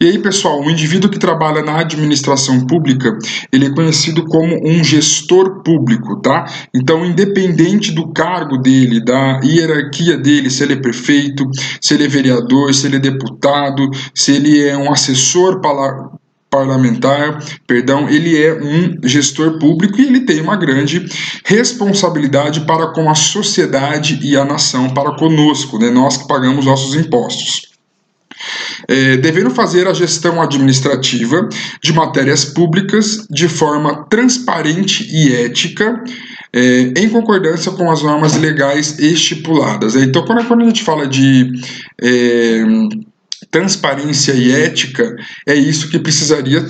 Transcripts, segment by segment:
E aí, pessoal, o indivíduo que trabalha na administração pública, ele é conhecido como um gestor público, tá? Então, independente do cargo dele, da hierarquia dele, se ele é prefeito, se ele é vereador, se ele é deputado, se ele é um assessor parlamentar, perdão, ele é um gestor público e ele tem uma grande responsabilidade para com a sociedade e a nação, para conosco, né? Nós que pagamos nossos impostos. Devendo fazer a gestão administrativa de matérias públicas de forma transparente e ética, em concordância com as normas legais estipuladas. Então, quando a gente fala de transparência e ética, é isso que precisaria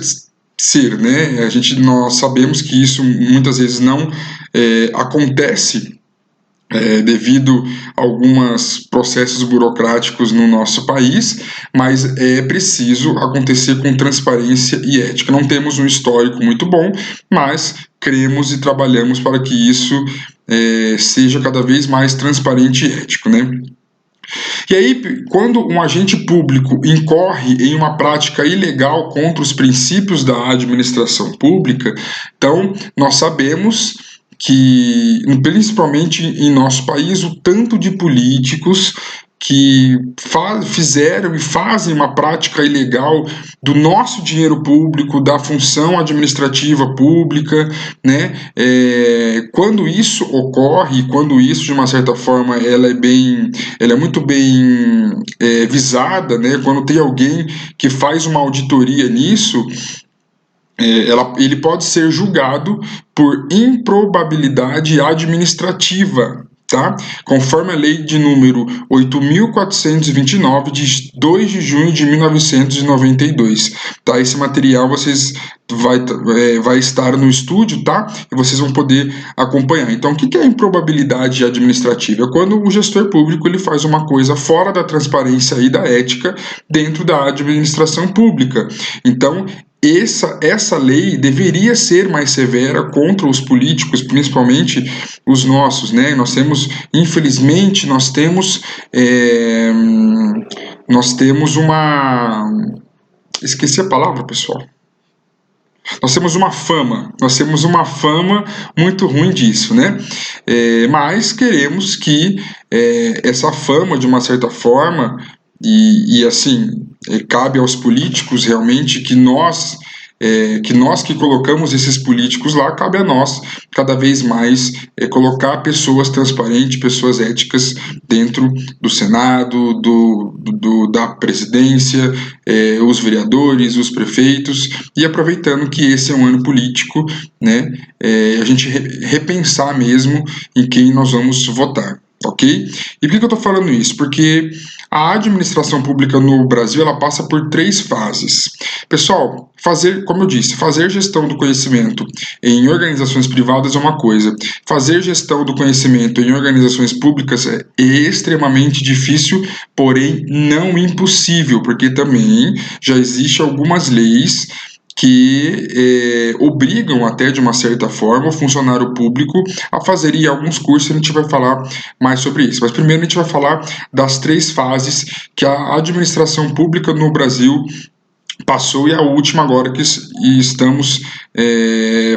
ser, né? Nós sabemos que isso muitas vezes não acontece devido a alguns processos burocráticos no nosso país, mas é preciso acontecer com transparência e ética. Não temos um histórico muito bom, mas cremos e trabalhamos para que isso seja cada vez mais transparente e ético, né? E aí, quando um agente público incorre em uma prática ilegal contra os princípios da administração pública, então nós sabemos que, principalmente em nosso país, o tanto de políticos que fizeram e fazem uma prática ilegal do nosso dinheiro público, da função administrativa pública, né? Quando isso ocorre, quando isso de uma certa forma ela é muito bem visada, né? Quando tem alguém que faz uma auditoria nisso, ele pode ser julgado por improbabilidade administrativa, tá? Conforme a lei de número 8.429, de 2 de junho de 1992. Tá? Esse material vai estar no estúdio, tá? E vocês vão poder acompanhar. Então, o que é improbabilidade administrativa? É quando o gestor público ele faz uma coisa fora da transparência e da ética dentro da administração pública. Então, essa lei deveria ser mais severa contra os políticos, principalmente os nossos, né? Infelizmente, nós temos esqueci a palavra, pessoal. Nós temos uma fama muito ruim disso, né? Mas queremos que essa fama, de uma certa forma, e assim, cabe aos políticos realmente que nós que colocamos esses políticos lá, cabe a nós cada vez mais colocar pessoas transparentes, pessoas éticas dentro do Senado, da presidência, os vereadores, os prefeitos, e aproveitando que esse é um ano político, né, a gente repensar mesmo em quem nós vamos votar. Ok? E por que eu estou falando isso? Porque a administração pública no Brasil ela passa por 3 fases. Pessoal, como eu disse, fazer gestão do conhecimento em organizações privadas é uma coisa. Fazer gestão do conhecimento em organizações públicas é extremamente difícil, porém não impossível, porque também já existem algumas leis que obrigam até de uma certa forma o funcionário público a fazer alguns cursos. A gente vai falar mais sobre isso, mas primeiro a gente vai falar das 3 fases que a administração pública no Brasil passou, e a última agora que estamos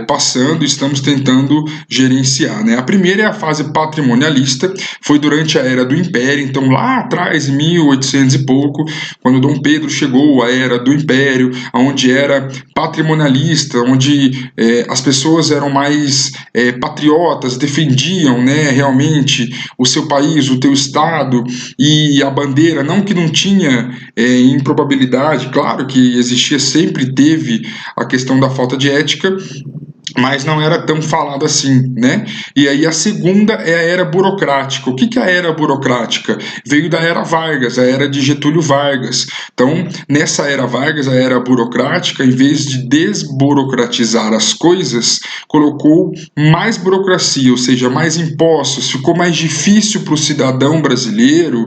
passando, estamos tentando gerenciar, né? A primeira é a fase patrimonialista, foi durante a Era do Império, então lá atrás, em 1800 e pouco, quando Dom Pedro chegou à Era do Império, onde era patrimonialista, onde as pessoas eram mais patriotas, defendiam, né, realmente o seu país, o teu estado, e a bandeira, não que não tinha improbabilidade, claro que existia, sempre teve a questão da falta de ética, mas não era tão falado assim, né? E aí a segunda é a era burocrática. O que é a era burocrática? Veio da era Vargas, a era de Getúlio Vargas. Então, nessa era Vargas, a era burocrática, em vez de desburocratizar as coisas, colocou mais burocracia, ou seja, mais impostos, ficou mais difícil para o cidadão brasileiro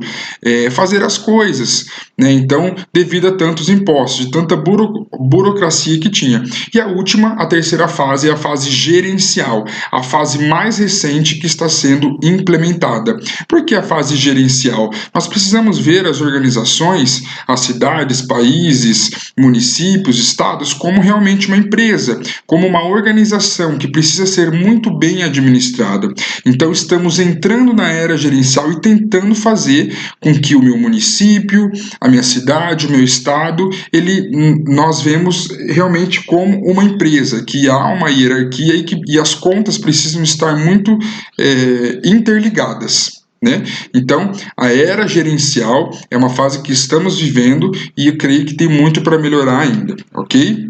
fazer as coisas, né? Então, devido a tantos impostos, de tanta burocracia que tinha. E a terceira fase é a a fase gerencial, a fase mais recente que está sendo implementada. Por que a fase gerencial? Nós precisamos ver as organizações, as cidades, países, municípios, estados, como realmente uma empresa, como uma organização que precisa ser muito bem administrada. Então, estamos entrando na era gerencial e tentando fazer com que o meu município, a minha cidade, o meu estado, nós vemos realmente como uma empresa, que há uma hierarquia e as contas precisam estar muito interligadas. Né? Então, a era gerencial é uma fase que estamos vivendo e eu creio que tem muito para melhorar ainda, ok?